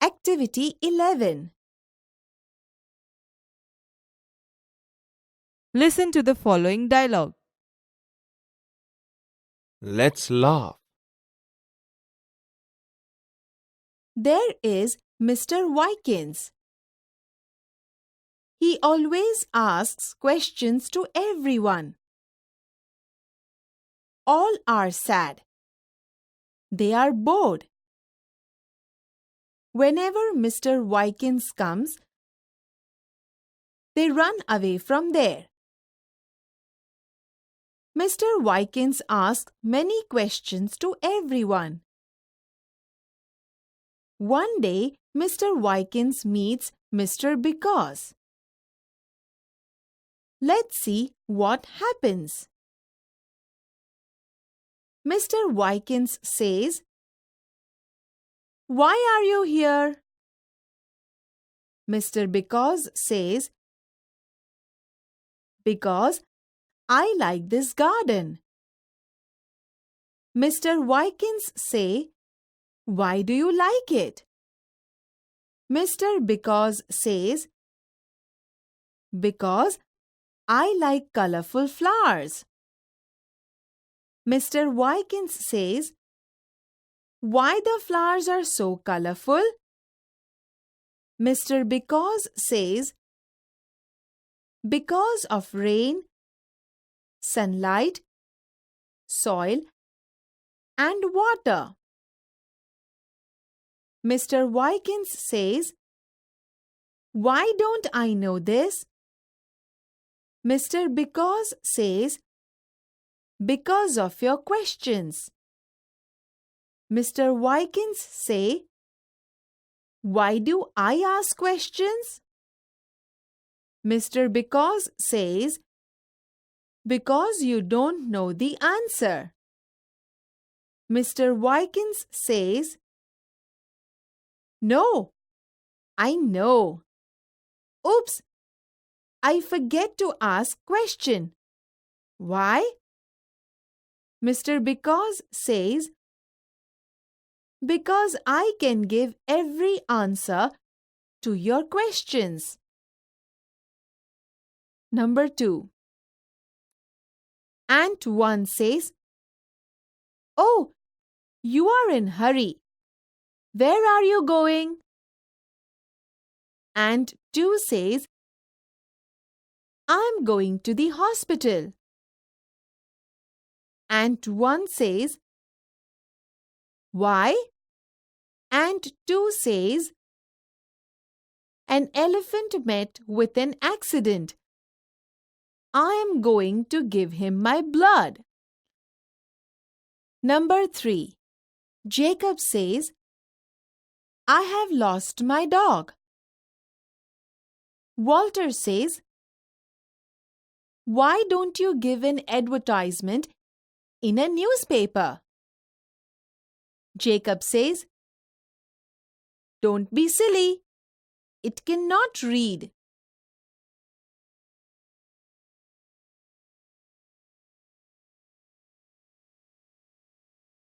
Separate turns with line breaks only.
Activity 11.
Listen to the following dialogue.
Let's laugh.
There is Mr. Wykins. He always asks questions to everyone. All are sad. They are bored. Whenever Mr. Wykins comes, they run away from there. Mr. Wykins asks many questions to everyone. One day, Mr. Wykins meets Mr. Because. Let's see what happens. Mr. Wykins says, "Why are you here?" Mr. Because says, "Because I like this garden." Mr. Wykins say, "Why do you like it?" Mr. Because says, "Because I like colorful flowers." Mr. Wykins says, "Why the flowers are so colorful?" Mr. Because says, "Because of rain, sunlight, soil, and water." Mr. Wykins says, "Why don't I know this?" Mr. Because says, "Because of your questions." Mr. Wykins say, "Why do I ask questions?" Mr. Because says, "Because you don't know the answer." Mr. Wykins says, "No, I know. Oops, I forget to ask question. Why?" Mr. Because says, "Because I can give every answer to your questions." Number 2. Ant 1 says, "Oh, you are in hurry. Where are you going?" Ant 2 says, "I'm going to the hospital." Ant 1 says, "Why?" Ant 2 says, "An elephant met with an accident. I am going to give him my blood." Number 3. Jacob says, "I have lost my dog." Walter says, "Why don't you give an advertisement in a newspaper?" Jacob says, "Don't be silly. It cannot read."